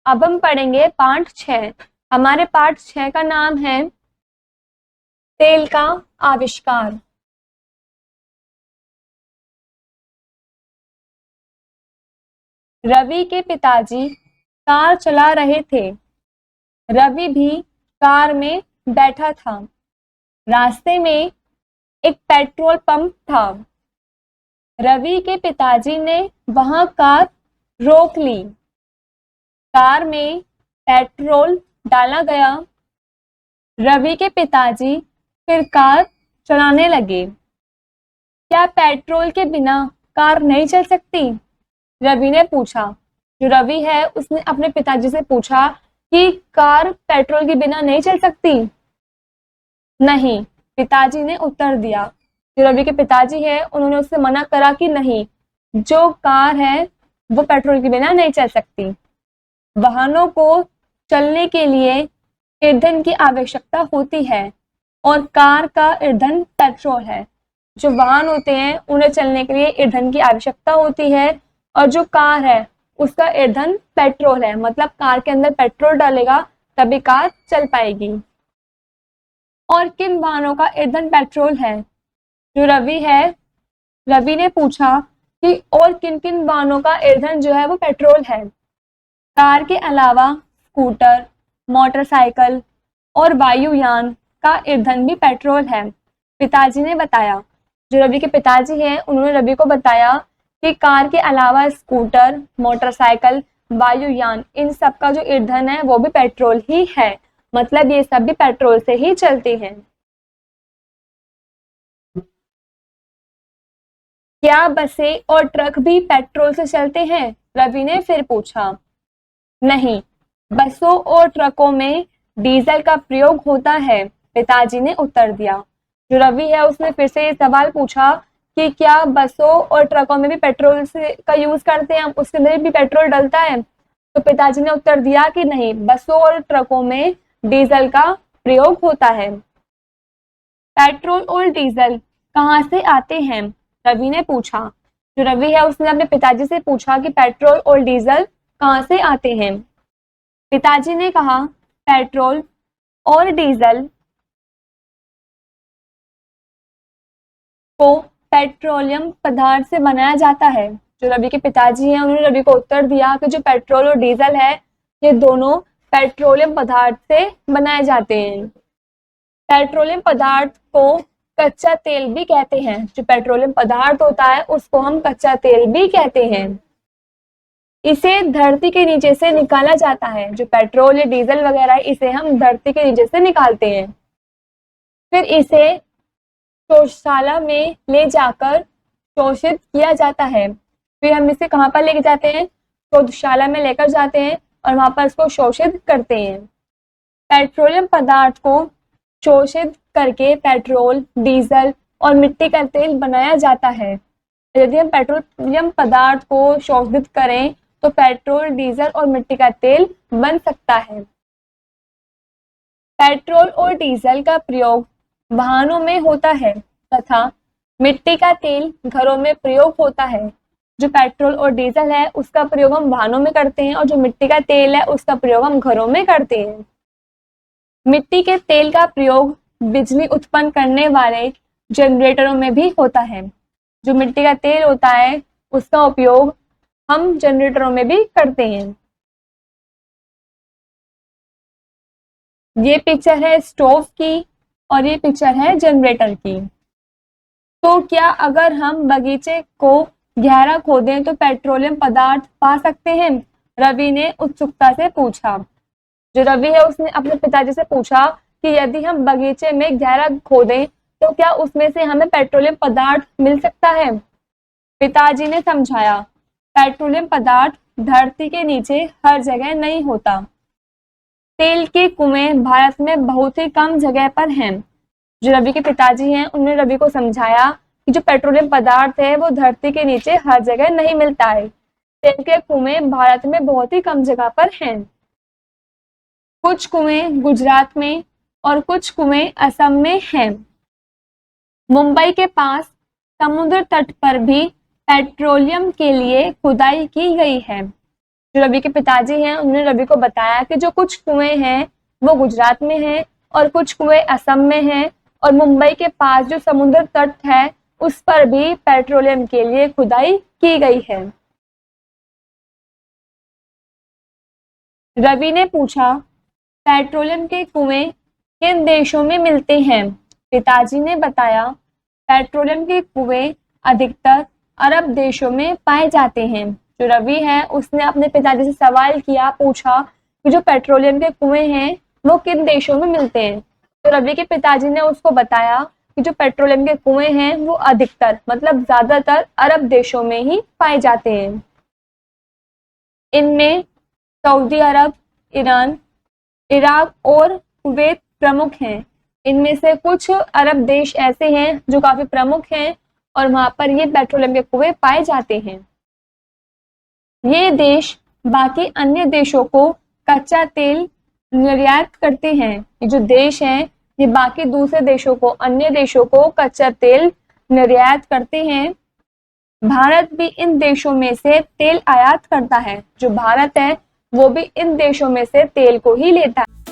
अब हम पढ़ेंगे पाठ 6। हमारे पाठ 6 का नाम है तेल का आविष्कार। रवि के पिताजी कार चला रहे थे। रवि भी कार में बैठा था। रास्ते में एक पेट्रोल पंप था। रवि के पिताजी ने वहां कार रोक ली। कार में पेट्रोल डाला गया। रवि के पिताजी फिर कार चलाने लगे। क्या पेट्रोल के बिना कार नहीं चल सकती? रवि ने पूछा। जो रवि है उसने अपने पिताजी से पूछा कि कार पेट्रोल के बिना नहीं चल सकती? नहीं, पिताजी ने उत्तर दिया। जो रवि के पिताजी है उन्होंने उससे मना करा कि नहीं, जो कार है वो पेट्रोल के बिना नहीं चल सकती। वाहनों को चलने के लिए ईंधन की आवश्यकता होती है और कार का ईंधन पेट्रोल है। जो वाहन होते हैं उन्हें चलने के लिए ईंधन की आवश्यकता होती है और जो कार है उसका ईंधन पेट्रोल है। मतलब कार के अंदर पेट्रोल डालेगा तभी कार चल पाएगी। और किन वाहनों का ईंधन पेट्रोल है? जो रवि है, रवि ने पूछा कि और किन किन वाहनों का ईंधन जो है वो पेट्रोल है। कार के अलावा स्कूटर, मोटरसाइकिल और वायुयान का ईंधन भी पेट्रोल है। पिताजी ने बताया। जो रवि के पिताजी हैं उन्होंने रवि को बताया कि कार के अलावा स्कूटर, मोटरसाइकिल, वायुयान, इन सब का जो ईंधन है वो भी पेट्रोल ही है। मतलब ये सब भी पेट्रोल से ही चलते हैं। क्या बसें और ट्रक भी पेट्रोल से चलते हैं? रवि ने फिर पूछा। नहीं, बसों और ट्रकों में डीजल का प्रयोग होता है, पिताजी ने उत्तर दिया। जो रवि है उसने फिर से ये सवाल पूछा कि क्या बसों और ट्रकों में भी पेट्रोल से का यूज करते हैं, उसके अंदर भी पेट्रोल डलता है? तो पिताजी ने उत्तर दिया कि नहीं, बसों और ट्रकों में डीजल का प्रयोग होता है। पेट्रोल और डीजल कहाँ से आते हैं? रवि ने पूछा। जो रवि है उसने अपने पिताजी से पूछा कि पेट्रोल और डीजल कहाँ से आते हैं। पिताजी ने कहा, पेट्रोल और डीजल को पेट्रोलियम पदार्थ से बनाया जाता है। जो रवि के पिताजी हैं उन्होंने रवि को उत्तर दिया कि जो पेट्रोल और डीजल है ये दोनों पेट्रोलियम पदार्थ से बनाए जाते हैं। पेट्रोलियम पदार्थ को कच्चा तेल भी कहते हैं। जो पेट्रोलियम पदार्थ होता है उसको हम कच्चा तेल भी कहते हैं। इसे धरती के नीचे से निकाला जाता है। जो पेट्रोल या डीजल वगैरह इसे हम धरती के नीचे से निकालते हैं। फिर इसे शोधशाला में ले जाकर शोषित किया जाता है। फिर हम इसे कहाँ पर लेके जाते हैं? शोधशाला में लेकर जाते हैं और वहां पर इसको शोषित करते हैं। पेट्रोलियम पदार्थ को शोषित करके पेट्रोल, डीजल और मिट्टी का तेल बनाया जाता है। यदि हम पेट्रोलियम पदार्थ को शोषित करें तो पेट्रोल, डीजल और मिट्टी का तेल बन सकता है। पेट्रोल और डीजल का प्रयोग वाहनों में होता है तथा मिट्टी का तेल घरों में प्रयोग होता है। जो पेट्रोल और डीजल है उसका प्रयोग हम वाहनों में करते हैं और जो मिट्टी का तेल है उसका प्रयोग हम घरों में करते हैं। मिट्टी के तेल का प्रयोग बिजली उत्पन्न करने वाले जनरेटरों में भी होता है। जो मिट्टी का तेल होता है उसका उपयोग हम जनरेटरों में भी करते हैं। ये पिक्चर है स्टोव की और ये पिक्चर है जनरेटर की। तो क्या अगर हम बगीचे को गहरा खोदें तो पेट्रोलियम पदार्थ पा सकते हैं? रवि ने उत्सुकता से पूछा। जो रवि है उसने अपने पिताजी से पूछा कि यदि हम बगीचे में गहरा खोदें तो क्या उसमें से हमें पेट्रोलियम पदार्थ मिल सकता है? पिताजी ने समझाया, पेट्रोलियम पदार्थ धरती के नीचे हर जगह नहीं होता। तेल के कुएं भारत में बहुत ही कम जगह पर हैं। जो रवि के पिताजी हैं उन्होंने रवि को समझाया कि जो पेट्रोलियम पदार्थ है वो धरती के नीचे हर जगह नहीं मिलता है। तेल के कुएं भारत में बहुत ही कम जगह पर हैं। कुछ कुएं गुजरात में और कुछ कुएं असम में हैं। मुंबई के पास समुद्र तट पर भी पेट्रोलियम के लिए खुदाई की गई है। जो रवि के पिताजी हैं उन्होंने रवि को बताया कि जो कुछ कुएं हैं वो गुजरात में हैं और कुछ कुएं असम में हैं और मुंबई के पास जो समुद्र तट है उस पर भी पेट्रोलियम के लिए खुदाई की गई है। रवि ने पूछा, पेट्रोलियम के कुएं किन देशों में मिलते हैं? पिताजी ने बताया, पेट्रोलियम के कुएं अधिकतर अरब देशों में पाए जाते हैं। जो रवि है उसने अपने पिताजी से सवाल किया, पूछा कि जो पेट्रोलियम के कुएं हैं वो किन देशों में मिलते हैं। तो रवि के पिताजी ने उसको बताया कि जो पेट्रोलियम के कुएं हैं वो अधिकतर मतलब ज्यादातर अरब देशों में ही पाए जाते हैं। इनमें सऊदी अरब, ईरान, इराक और कुवैत प्रमुख हैं। इनमें से कुछ अरब देश ऐसे हैं जो काफी प्रमुख हैं और वहां पर ये पेट्रोलियम के कुएं पाए जाते हैं। ये देश बाकी अन्य देशों को कच्चा तेल निर्यात करते हैं। ये जो देश हैं ये बाकी दूसरे देशों को, अन्य देशों को कच्चा तेल निर्यात करते हैं। भारत भी इन देशों में से तेल आयात करता है। जो भारत है वो भी इन देशों में से तेल को ही लेता है।